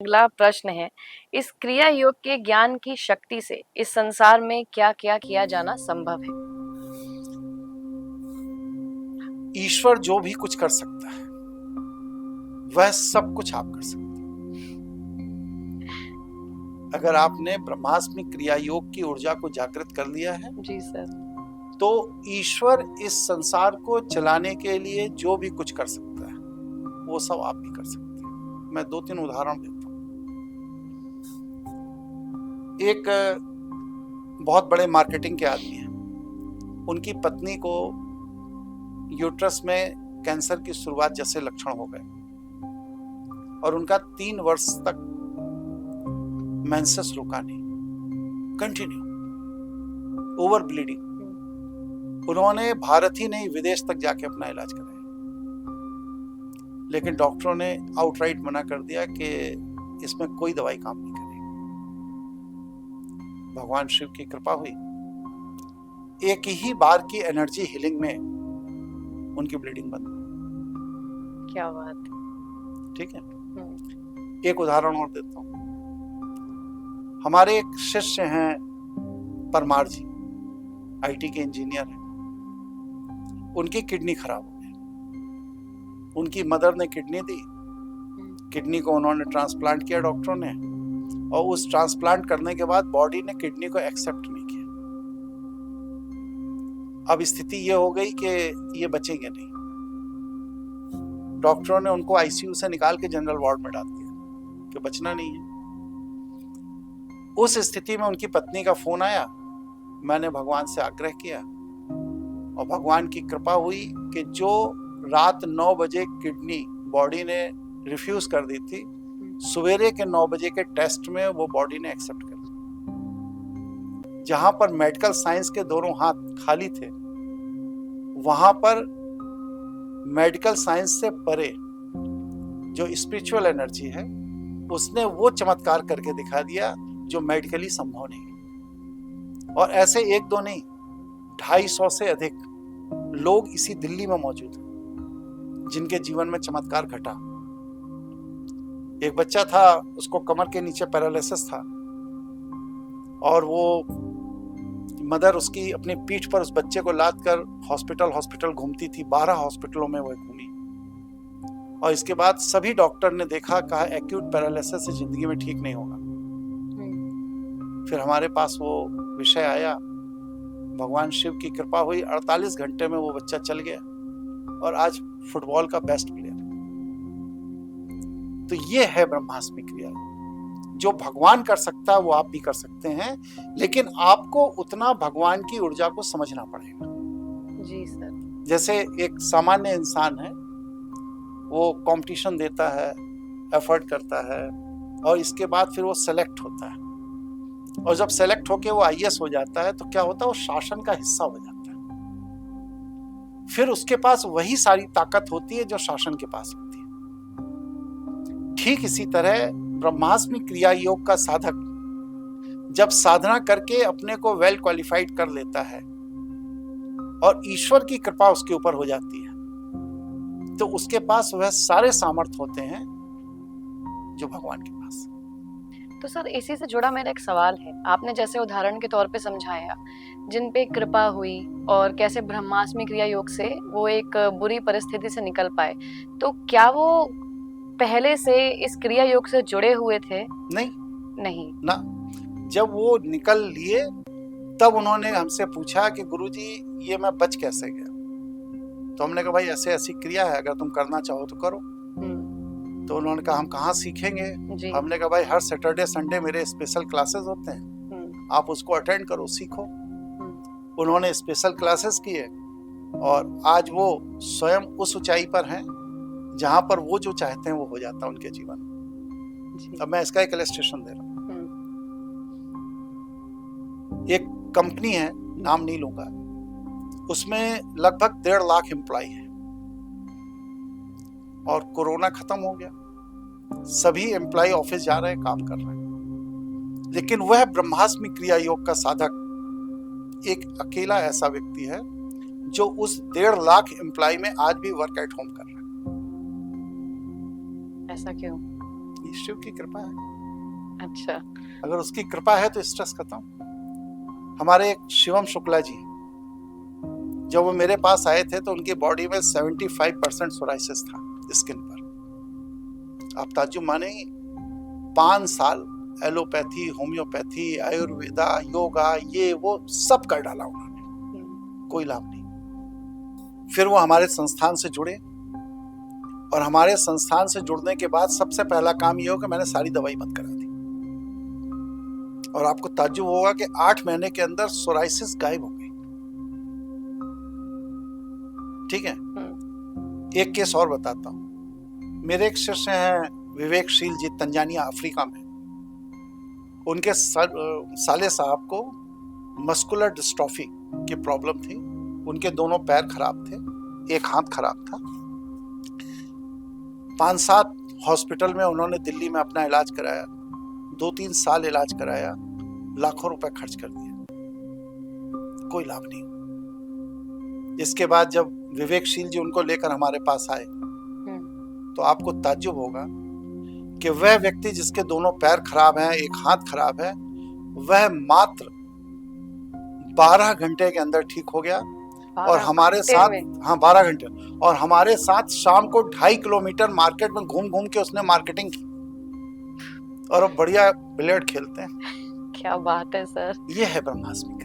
अगला प्रश्न है, इस क्रिया योग के ज्ञान की शक्ति से इस संसार में क्या क्या किया जाना संभव है? ईश्वर जो भी कुछ कर सकता है वह सब कुछ आप कर सकते हैं। अगर आपने ब्रह्मास्मि क्रिया योग की ऊर्जा को जागृत कर लिया है जी सर। तो ईश्वर इस संसार को चलाने के लिए जो भी कुछ कर सकता है वो सब आप भी कर सकते हैं। मैं 2-3 उदाहरण देता हूं। एक बहुत बड़े मार्केटिंग के आदमी हैं, उनकी पत्नी को यूट्रस में कैंसर की शुरुआत जैसे लक्षण हो गए और उनका 3 वर्ष तक मेंसेस रुका नहीं, कंटिन्यू ओवर ब्लीडिंग। उन्होंने भारत ही नहीं विदेश तक जाके अपना इलाज कराया, लेकिन डॉक्टरों ने आउटराइट मना कर दिया कि इसमें कोई दवाई काम नहीं करेगी। भगवान शिव की कृपा हुई, एक ही बार की एनर्जी हीलिंग में उनकी ब्लीडिंग बंद। क्या बात। ठीक है, एक उदाहरण और देता हूं। हमारे एक शिष्य हैं परमार जी, आईटी के इंजीनियर हैं। उनकी किडनी खराब हो गई, उनकी मदर ने किडनी दी, किडनी को उन्होंने ट्रांसप्लांट किया डॉक्टरों ने, और उस ट्रांसप्लांट करने के बाद बॉडी ने किडनी को एक्सेप्ट नहीं किया। अब स्थिति ये हो गई कि ये बचेंगे नहीं। डॉक्टरों ने उनको आईसीयू से निकाल के जनरल वार्ड में डाल दिया कि बचना नहीं है। उस स्थिति में उनकी पत्नी का फोन आया, मैंने भगवान से आग्रह किया और भगवान की कृपा हुई कि जो रात 9 बजे किडनी बॉडी ने रिफ्यूज कर दी थी, सवेरे के 9 बजे के टेस्ट में वो बॉडी ने एक्सेप्ट कर ली। जहां पर मेडिकल साइंस के दोनों हाथ खाली थे, वहां पर मेडिकल साइंस से परे जो स्पिरिचुअल एनर्जी है उसने वो चमत्कार करके दिखा दिया जो मेडिकली संभव नहीं। और ऐसे एक दो नहीं, 250 से अधिक लोग इसी दिल्ली में मौजूद हैं जिनके जीवन में चमत्कार घटा। एक बच्चा था, उसको कमर के नीचे पैरालिसिस था और वो मदर उसकी अपनी पीठ पर उस बच्चे को लाद कर हॉस्पिटल घूमती थी। 12 हॉस्पिटलों में वो घूमी और इसके बाद सभी डॉक्टर ने देखा, कहा एक्यूट पैरालिसिस से जिंदगी में ठीक नहीं होगा। फिर हमारे पास वो विषय आया, भगवान शिव की कृपा हुई, 48 घंटे में वो बच्चा चल गया और आज फुटबॉल का बेस्ट प्लेयर। तो ये है ब्रह्मास्मि क्रिया। जो भगवान कर सकता है वो आप भी कर सकते हैं, लेकिन आपको उतना भगवान की ऊर्जा को समझना पड़ेगा। जी सर। जैसे एक सामान्य इंसान है, वो कंपटीशन देता है, एफर्ट करता है और इसके बाद फिर वो सेलेक्ट होता है, और जब सेलेक्ट होके वो आईएएस हो जाता है तो क्या होता है, वो शासन का हिस्सा हो जाता है। फिर उसके पास वही सारी ताकत होती है जो शासन के पास होती है। ठीक इसी तरह ब्रह्मास्मि क्रिया योग का साधक जब साधना करके अपने को वेल क्वालिफाइड कर लेता है और ईश्वर की कृपा उसके ऊपर हो जाती है, तो उसके पास वह सारे सामर्थ्य होते हैं जो भगवान के पास। तो सर, इसी से जुड़ा मेरा एक सवाल है। आपने जैसे उदाहरण के तौर पे समझाया जिन पे कृपा हुई और कैसे ब्रह्मास्मि क्रिया योग से वो एक बुरी परिस्थिति से निकल पाए, तो क्या वो पहले से इस क्रिया योग से जुड़े हुए थे? नहीं ना। जब वो निकल लिए तब उन्होंने हमसे पूछा कि गुरुजी ये मैं बच कैसे गया। तो हमने कहा भाई ऐसे ऐसी क्रिया है, अगर तुम करना चाहो तो करो। तो उन्होंने कहा हम कहाँ सीखेंगे? हमने कहा भाई हर सैटरडे संडे मेरे स्पेशल क्लासेस होते हैं, आप उसको अटेंड करो, सीखो। उन्होंने स्पेशल क्लासेस किए और आज वो स्वयं उस ऊंचाई पर हैं जहां पर वो जो चाहते हैं वो हो जाता है उनके जीवन में। अब मैं इसका एक इलस्ट्रेशन दे रहा हूँ। एक कंपनी है, नाम नहीं लूंगा, उसमें लगभग 1.5 लाख एम्प्लॉय है और कोरोना खत्म हो गया, सभी एम्प्लॉय ऑफिस जा रहे हैं, काम कर रहे हैं, लेकिन वह ब्रह्मास्मि क्रिया योग का साधक एक अकेला ऐसा व्यक्ति है जो उस 1.5 लाख एम्प्लॉय में आज भी वर्क एट होम कर रहा है। ऐसा क्यों? शिव की कृपा है। अच्छा। अगर उसकी कृपा है तो स्ट्रेस खत्म। हमारे एक शिवम शुक्ला जी, जब वो मेरे पास आए थे तो उनकी बॉडी में 75% सोराइसिस था स्किन पर। आप ताज्जुब मानेंगे, 5 साल एलोपैथी, होम्योपैथी, आयुर्वेदा, योगा, ये वो सब कर डाला उन्होंने, कोई लाभ नहीं। फिर वो हमारे संस्थान से जुड़े, और हमारे संस्थान से जुड़ने के बाद सबसे पहला काम ये हो कि मैंने सारी दवाई बंद करा दी। और आपको ताज्जुब होगा कि 8 महीने के अंदर सोराइसिस गायब हो गई। ठीक है। एक केस और बताता हूँ। मेरे एक शिष्य हैं विवेकशील जी, तंजानिया अफ्रीका में। उनके साले साहब को मस्कुलर डिस्ट्रॉफी की प्रॉब्लम थी। उनके दोनों पैर खराब थे, एक हाथ खराब था। 5-7 हॉस्पिटल में उन्होंने दिल्ली में अपना इलाज कराया, 2-3 साल इलाज कराया, लाखों रुपए खर्च कर दिए, कोई लाभ नहीं। इसके बाद जब विवेकशील जी उनको लेकर हमारे पास आए तो आपको ताज्जुब होगा कि वह व्यक्ति जिसके दोनों पैर खराब हैं, एक हाथ खराब है, वह मात्र 12 घंटे के अंदर ठीक हो गया। और हमारे साथ, हाँ 12 घंटे, और हमारे साथ शाम को 2.5 किलोमीटर मार्केट में घूम घूम के उसने मार्केटिंग की, और अब बढ़िया बिलियर्ड खेलते हैं। क्या बात है सर। ये है ब्रह्मास्मि।